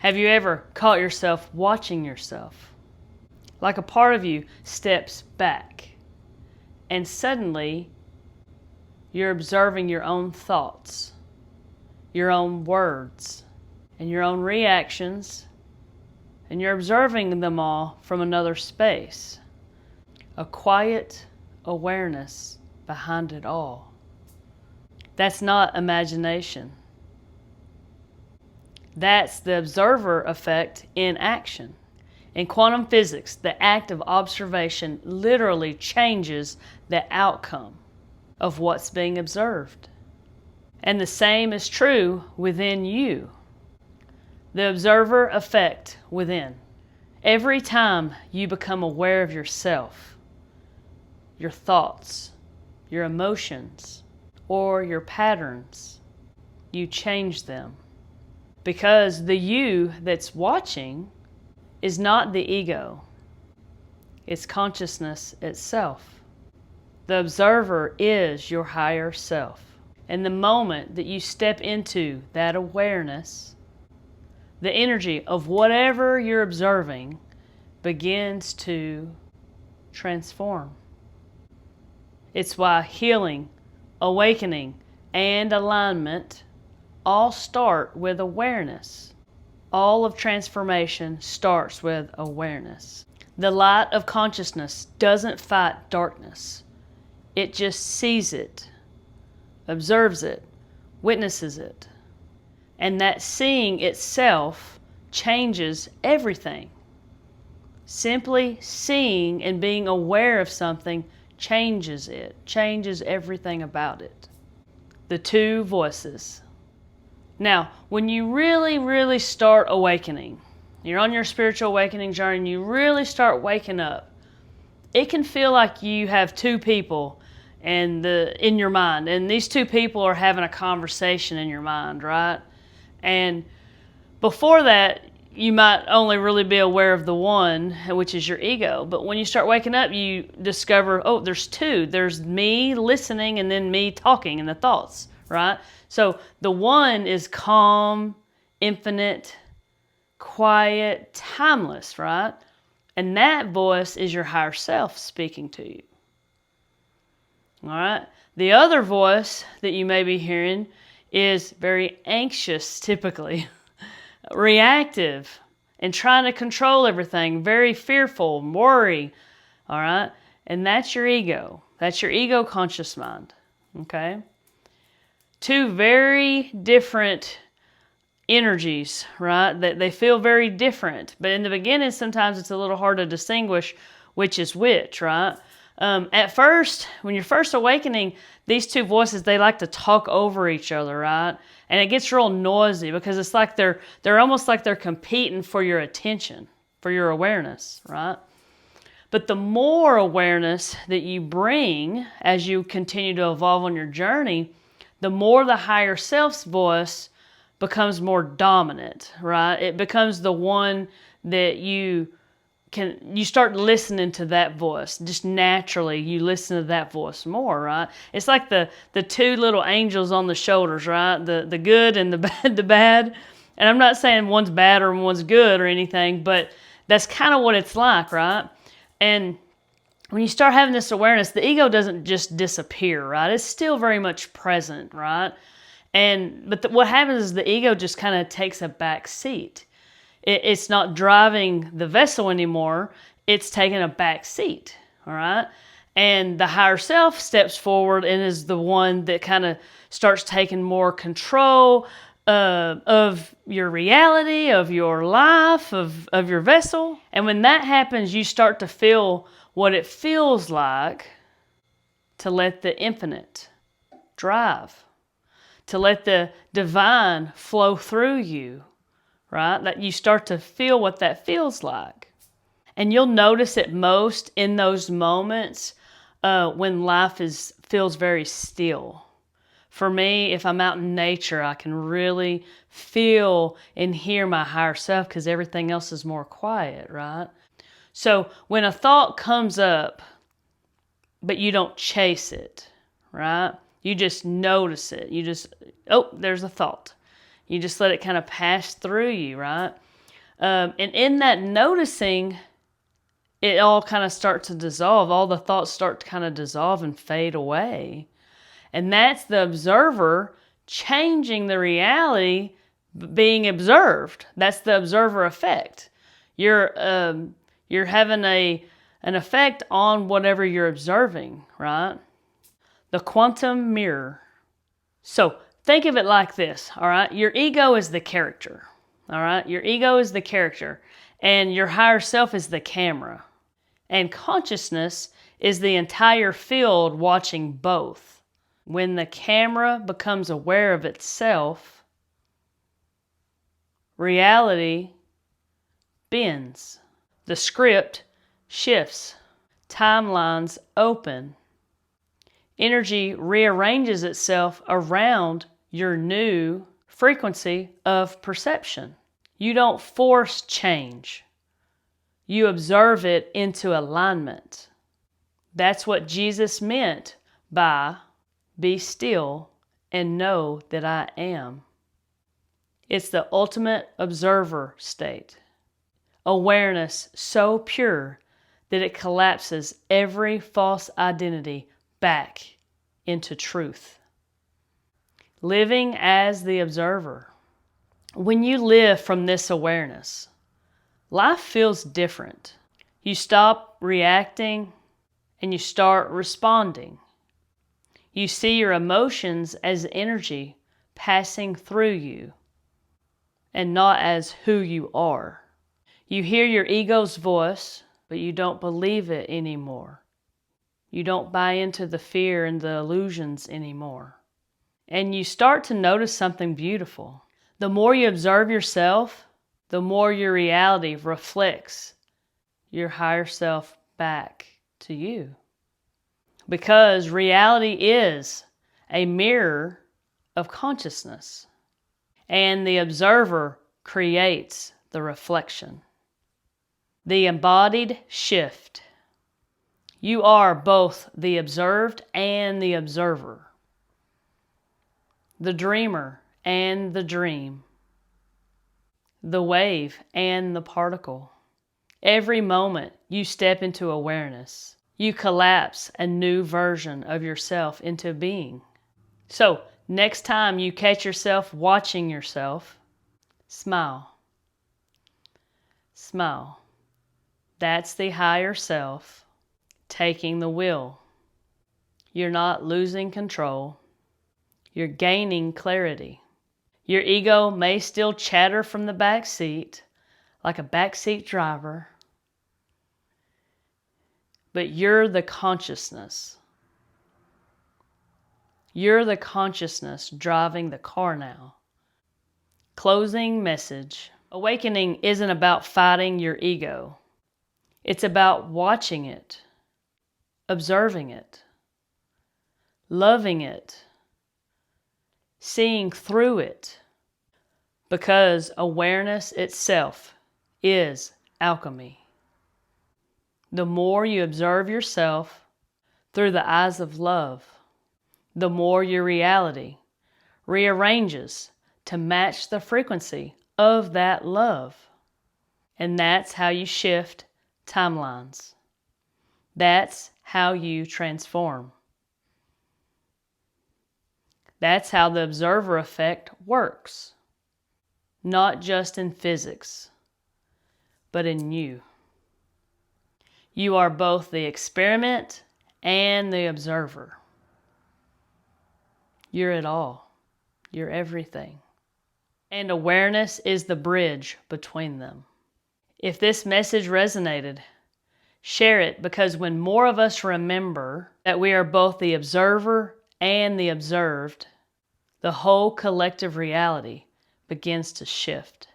Have you ever caught yourself watching yourself? Like a part of you steps back and suddenly you're observing your own thoughts, your own words, and your own reactions, and you're observing them all from another space. A quiet awareness behind it all. That's not imagination. That's the observer effect in action. In quantum physics, the act of observation literally changes the outcome of what's being observed. And the same is true within you. The observer effect within. Every time you become aware of yourself, your thoughts, your emotions, or your patterns, you change them. Because the you that's watching is not the ego. It's consciousness itself. The observer is your higher self. And the moment that you step into that awareness, the energy of whatever you're observing begins to transform. It's why healing, awakening, and alignment all start with awareness. All of transformation starts with awareness. The light of consciousness doesn't fight darkness. It just sees it, observes it, witnesses it. And that seeing itself changes everything. Simply seeing and being aware of something changes it, changes everything about it. The two voices. Now, when you really start awakening, you're on your spiritual awakening journey and you really start waking up, it can feel like you have two people in your mind, and these two people are having a conversation in your mind, right? And before that, you might only really be aware of the one, which is your ego. But when you start waking up, you discover, oh, there's two. There's me listening and then me talking and the thoughts, right? So the one is calm, infinite, quiet, timeless, right? And that voice is your higher self speaking to you. All right? The other voice that you may be hearing is very anxious, typically, reactive, and trying to control everything, very fearful, worry, all right? And that's your ego. That's your ego conscious mind, okay? Two very different energies, right? They feel very different, but in the beginning, sometimes it's a little hard to distinguish which is which, right? At first, when you're first awakening, these two voices, they like to talk over each other, right? And it gets real noisy because it's like they're almost like they're competing for your attention, for your awareness, right? But the more awareness that you bring as you continue to evolve on your journey, the more the higher self's voice becomes more dominant, right? It becomes the one that you start listening to that voice. Just naturally, you listen to that voice more, right? It's like the two little angels on the shoulders, right? The good and the bad. And I'm not saying one's bad or one's good or anything, but that's kind of what it's like, right? And when you start having this awareness, the ego doesn't just disappear, right? It's still very much present, right? But what happens is the ego just kind of takes a back seat. It's not driving the vessel anymore. It's taking a back seat, all right? And the higher self steps forward and is the one that kind of starts taking more control of your reality, of your life, of your vessel. And when that happens, you start to feel what it feels like to let the infinite drive, to let the divine flow through you, right? That you start to feel what that feels like. And you'll notice it most in those moments when life feels very still. For me, if I'm out in nature, I can really feel and hear my higher self because everything else is more quiet, right? So when a thought comes up, but you don't chase it, right? You just notice it. You just, oh, there's a thought. You just let it kind of pass through you, right? And in that noticing, it all kind of starts to dissolve. All the thoughts start to kind of dissolve and fade away. And that's the observer changing the reality being observed. That's the observer effect. You're having an effect on whatever you're observing, right? The quantum mirror. So think of it like this, all right? Your ego is the character, all right? Your ego is the character, and your higher self is the camera. And consciousness is the entire field watching both. When the camera becomes aware of itself, reality bends. The script shifts. Timelines open. Energy rearranges itself around your new frequency of perception. You don't force change. You observe it into alignment. That's what Jesus meant by be still and know that I am. It's the ultimate observer state. Awareness so pure that it collapses every false identity back into truth. Living as the observer. When you live from this awareness, life feels different. You stop reacting and you start responding. You see your emotions as energy passing through you and not as who you are. You hear your ego's voice, but you don't believe it anymore. You don't buy into the fear and the illusions anymore. And you start to notice something beautiful. The more you observe yourself, the more your reality reflects your higher self back to you. Because reality is a mirror of consciousness, and the observer creates the reflection. The embodied shift. You are both the observed and the observer, the dreamer and the dream, the wave and the particle. Every moment you step into awareness, you collapse a new version of yourself into being. So, next time you catch yourself watching yourself, smile. Smile. That's the higher self taking the wheel. You're not losing control. You're gaining clarity. Your ego may still chatter from the back seat like a backseat driver, but you're the consciousness. You're the consciousness driving the car now. Closing message. Awakening isn't about fighting your ego. It's about watching it, observing it, loving it, seeing through it, because awareness itself is alchemy. The more you observe yourself through the eyes of love, the more your reality rearranges to match the frequency of that love. And that's how you shift timelines. That's how you transform. That's how the observer effect works. Not just in physics, but in you. You are both the experiment and the observer. You're it all. You're everything. And awareness is the bridge between them. If this message resonated, share it, because when more of us remember that we are both the observer and the observed, the whole collective reality begins to shift.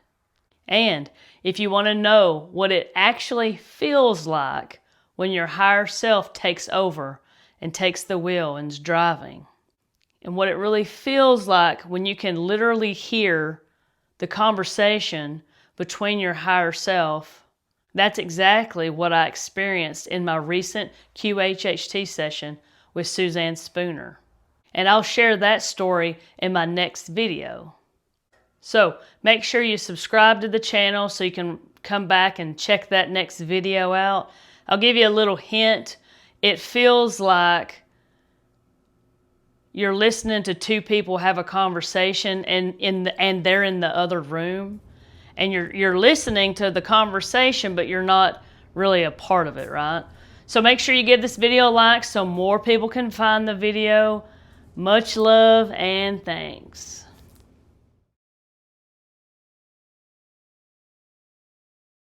And if you want to know what it actually feels like when your higher self takes over and takes the wheel and is driving, and what it really feels like when you can literally hear the conversation between your higher self, that's exactly what I experienced in my recent QHHT session with Suzanne Spooner. And I'll share that story in my next video. So make sure you subscribe to the channel so you can come back and check that next video out. I'll give you a little hint. It feels like you're listening to two people have a conversation and they're in the other room. And you're listening to the conversation, but you're not really a part of it, right? So make sure you give this video a like so more people can find the video. Much love and thanks.